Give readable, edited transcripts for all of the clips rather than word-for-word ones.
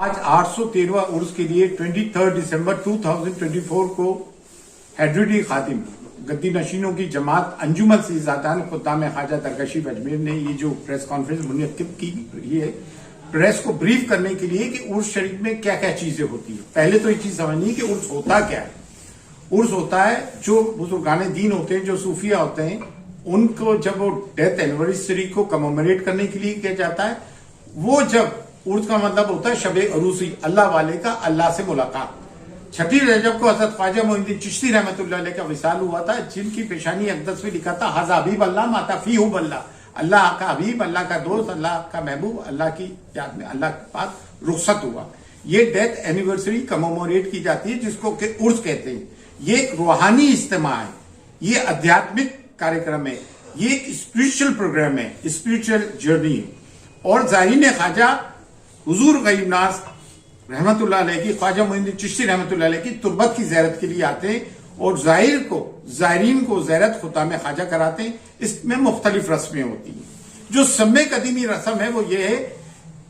आज 813वां उर्स के लिए 23 दिसंबर 2024 को हैदरी खातिम गद्दी नशीनों की जमात अंजुमन सीज़ादान खुद्दाम ख्वाजा दरकशी अजमेर ने ये जो प्रेस कॉन्फ्रेंस मुनक्किद की ये प्रेस को ब्रीफ करने के लिए कि उर्स शरीफ में क्या क्या चीजें होती है। पहले तो ये चीज समझनी कि उर्स होता क्या है। उर्स होता है जो बुजुर्गान दीन होते हैं, जो सूफिया होते हैं, उनको जब वो डेथ एनिवर्सरी को कमोमरेट करने के लिए किया जाता है, वो जब उर्स का मतलब होता है शबे अरूसी, अल्लाह वाले का अल्लाह से मुलाकात। 6 रजब को हजरत ख्वाजा मोइनुद्दीन चिश्ती रहमतुल्लाह अलैह का विसाल हुआ था, जिनकी पेशानी अक़दस में लिखा था हाज़ा हबीब अल्लाह माता फी हुब अल्लाह, अल्लाह का हबीब, अल्लाह का दोस्त, अल्लाह का महबूब, अल्लाह की याद में अल्लाह के पास रुखसत हुआ। ये डेथ एनिवर्सरी कमोमोरेट की जाती है, जिसको कि उर्स कहते हैं। ये एक रूहानी इज्तिमा है, ये आध्यात्मिक कार्यक्रम है, ये एक स्पिरिचुअल प्रोग्राम है, स्पिरिचुअल जर्नी है। और ज़ाहिरीन ख्वाजा हुजूर गरीब नाज रहमतुल्लाह अलैह की, ख्वाजा मोइनुद्दीन चिश्ती रहमतुल्लाह अलैह की तुर्बत की ज़ियारत के लिए आते हैं और ज़ायरीन को ज़ियारत खुद्दाम ख्वाजा कराते हैं। इसमें मुख्तलिफ रस्में होती हैं। जो सम्मे कदीमी रस्म है वो ये है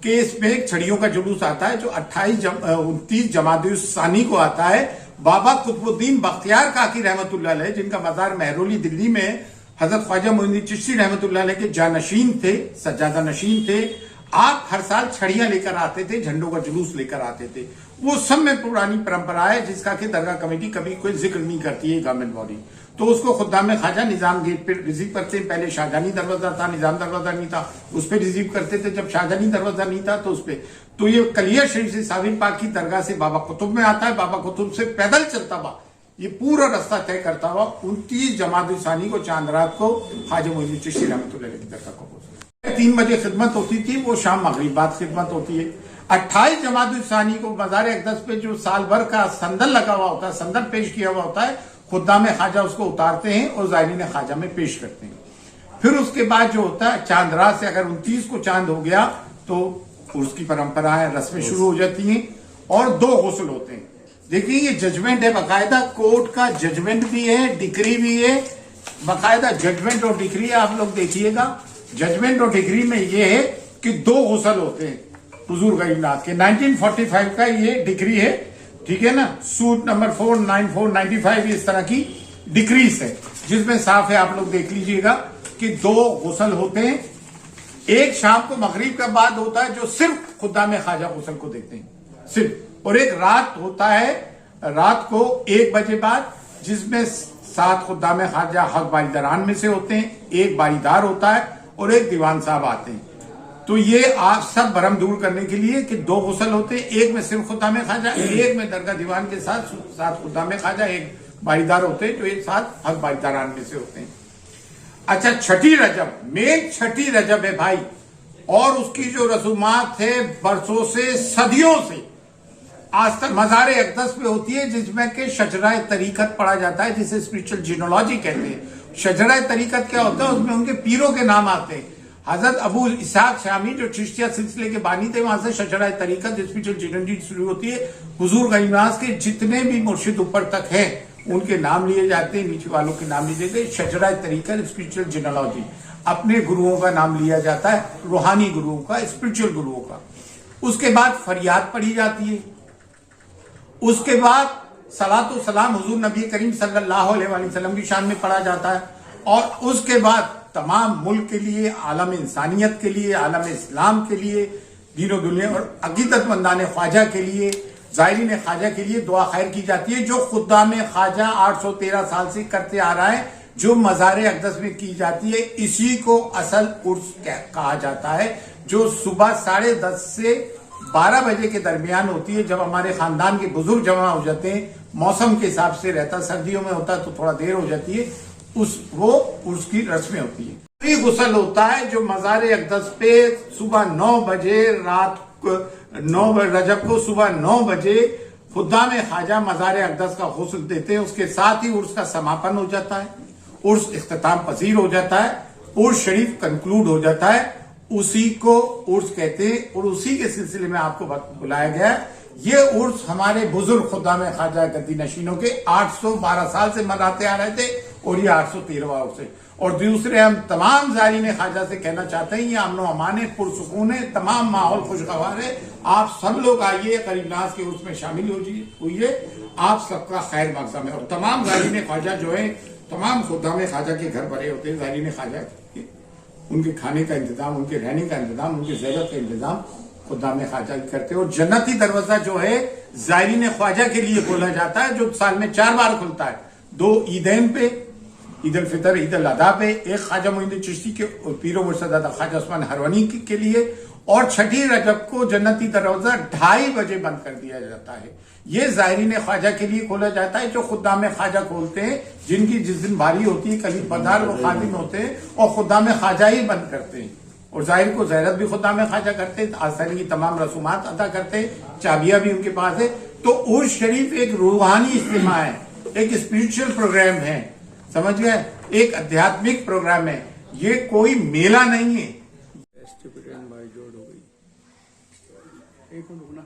कि इसमें छड़ियों का जुलूस आता है, जो 29 जमादी सानी को आता है। बाबा कुतुबुद्दीन बख्तियार काकी रहमतुल्लाह अलैह, जिनका मज़ार महरोली दिल्ली में हजरत ख्वाजा मोइनुद्दीन चिश्ती रहमतुल्लाह अलैह के जानशीन थे, सज्जादा नशीन थे। आप हर साल छड़ियां लेकर आते थे, झंडों का जुलूस लेकर आते थे। वो सब में पुरानी परंपरा है, जिसका कि दरगाह कमेटी कभी कोई जिक्र नहीं करती है, गवर्नमेंट बॉडी। तो उसको खुद्दाम ख्वाजा निजाम गेट पे रिसीव करते हैं। पहले शाहजहानी दरवाजा था, निजाम दरवाजा नहीं था, उस पर रिसीव करते थे। जब शाहजहानी दरवाजा नहीं था तो उस पर तो ये कलिया शरीफ से साबिर पाक की दरगाह से बाबा कुतुब में आता है। बाबा कुतुब से पैदल चलता हुआ ये पूरा रास्ता तय करता हुआ 29 जमादी सानी को चांद रात को ख्वाजा मोइनुद्दीन चिश्ती रहमतुल्लाह अलैह की दरगाह को 3 बजे खिदमत होती थी, वो शाम मगरिब बाद खिदमत होती है। 28 जमादी सानी को मज़ार अक़दस पे जो साल भर का संदल लगा हुआ होता है, संदल पेश किया हुआ होता है, खुद्दाम ख्वाजा उसको उतारते हैं और ज़ायरीन ख्वाजा में पेश करते हैं। फिर उसके बाद जो होता है चांद रात से अगर 29 को चांद हो गया तो उसकी परंपरा है, रस्में शुरू हो जाती हैं और 2 गुस्ल होते हैं। देखिए ये जजमेंट है, बाकायदा कोर्ट का जजमेंट भी है, डिक्री भी है, बाकायदा जजमेंट और डिक्री है। आप लोग देखिएगा, जजमेंट और डिग्री में ये है कि 2 गुस्ल होते हैं हुजूर गरीब नाज के। 1945 का ये डिग्री है, ठीक है ना, सूट नंबर 49495 इस तरह की डिक्रीज है, जिसमें साफ है, आप लोग देख लीजिएगा कि 2 गुस्ल होते हैं। एक शाम को मगरिब के बाद होता है, जो सिर्फ खुद्दाम ख्वाजा गुस्ल को देखते हैं सिर्फ, और एक रात होता है, रात को 1 बजे बाद, जिसमें 7 खुद्दाम ख्वाजा हक बारीदारान में से होते हैं, 1 बारीदार होता है और 1 दीवान साहब आते हैं। तो ये आप सब भरम दूर करने के लिए कि 2 गुस्ल होते हैं, 1 में सिर्फ खुद्दाम ख्वाजा, 1 में दरगाह दीवान के साथ 7 खुद्दाम ख्वाजा, 1 बारीदार होते हैं, जो एक साथ हक बारीदारान में से होते हैं। अच्छा, 6 रजब मेन 6 रजब है भाई, और उसकी जो रसूमात है बरसों से, सदियों से आज तक मज़ार अक़दस पे होती है, जिसमें कि शजरा तरीकत पढ़ा जाता है, जिसे स्पिरिचुअल जिनोलॉजी कहते हैं। शजरा तरीकत क्या होता है, उसमें उनके पीरों के नाम आते हैं। हजरत अबू इसहाक शामी जो चिश्तिया सिलसिले के बानी थे, वहां से शजरा तरीकत स्पिरिचुअल जिनोलॉजी शुरू होती है। हुजूर गरीब नाज के जितने भी मुर्शिद ऊपर तक हैं, उनके नाम लिए जाते हैं, नीचे वालों के नाम लिए जाते हैं। शजरा तरीकत स्पिरिचुअल जिनोलॉजी, अपने गुरुओं का नाम लिया जाता है, रूहानी गुरुओं का, स्पिरिचुअल गुरुओं का। उसके बाद फरियाद पढ़ी जाती है। उसके बाद सलातो सलाम हुजूर नबी करीम सल्लल्लाहु अलैहि वसल्लम की शान में पढ़ा जाता है। और उसके बाद तमाम मुल्क के लिए, आलम इंसानियत के लिए, आलम इस्लाम के लिए, दीन और दुनिया और अकीदतमंदान ख्वाजा के लिए, ज़ायरीन ख्वाजा के लिए दुआ खैर की जाती है, जो खुद्दाम ख्वाजा 813 साल से करते आ रहा है, जो मज़ार अक़दस में की जाती है। इसी को असल उर्स कहा जाता है, जो सुबह 10:30 से 12 बजे के दरमियान होती है, जब हमारे खानदान के बुजुर्ग जमा हो जाते हैं। मौसम के हिसाब से रहता, सर्दियों में होता है तो थोड़ा देर हो जाती है, वो उसकी रस्में होती है। ये गुस्ल होता है जो मज़ार अक़दस पे सुबह 9 बजे, रात 9 रजब को सुबह 9 बजे खुद्दाम ख्वाजा मज़ार अक़दस का गुस्ल देते हैं। उसके साथ ही उर्स का समापन हो जाता है, उर्स इख्तिताम पजीर हो जाता है, उर्स शरीफ कंक्लूड हो जाता है। उसी को उर्स कहते हैं और उसी के सिलसिले में आपको बुलाया गया है। ये उर्स हमारे बुजुर्ग खुद्दाम ख्वाजा गद्दी नशीनों के 812 साल से मनाते आ रहे थे और ये 813वां उर्स है। اور دوسرے ہم تمام زائرین خواجہ سے کہنا چاہتے ہیں یہ امن و امان ہے، پرسکون ہے، تمام ماحول خوشگوار ہے، آپ سب لوگ آئیے قریب ناز کے اس میں شامل ہوئیے، آپ سب کا خیر مقدم ہے۔ اور تمام زائرین خواجہ جو ہیں، تمام خدام خواجہ کے گھر بھرے ہوتے ہیں، زائرین خواجہ کے ان کے کھانے کا انتظام، ان کے رہنے کا انتظام، ان کی زیارت کا انتظام خدام خواجہ کرتے ہیں۔ اور جنتی دروازہ جو ہے زائرین خواجہ کے لیے کھولا جاتا ہے، جو سال میں 4 بار کھلتا ہے، 2 عیدین پہ، عید الفطر، عید الاضحیٰ پہ، ایک خواجہ معین الدین چشتی کے اور پیر و مرشد خواجہ عثمان ہروانی کے لیے، اور چھٹی رجب کو جنتی دروازہ 2:30 بجے بند کر دیا جاتا ہے۔ یہ زائرین خواجہ کے لیے کھولا جاتا ہے جو خدام خواجہ کھولتے ہیں، جن کی جس دن باری ہوتی ہے کلید بدار وہ خادم ہوتے ہیں اور خدام خواجہ ہی بند کرتے ہیں، اور ظاہر کو زیارت بھی خدام خواجہ کرتے ہیں، آستانے کی تمام رسومات ادا کرتے ہیں، چابیاں بھی ان کے پاس ہے۔ تو عرس شریف ایک روحانی اجتماع ہے، ایک اسپرچل پروگرام ہے، سمجھ گئے، ایک ادھیاتمک پروگرام ہے، یہ کوئی میلہ نہیں ہے۔ ایک منٹ رکنا۔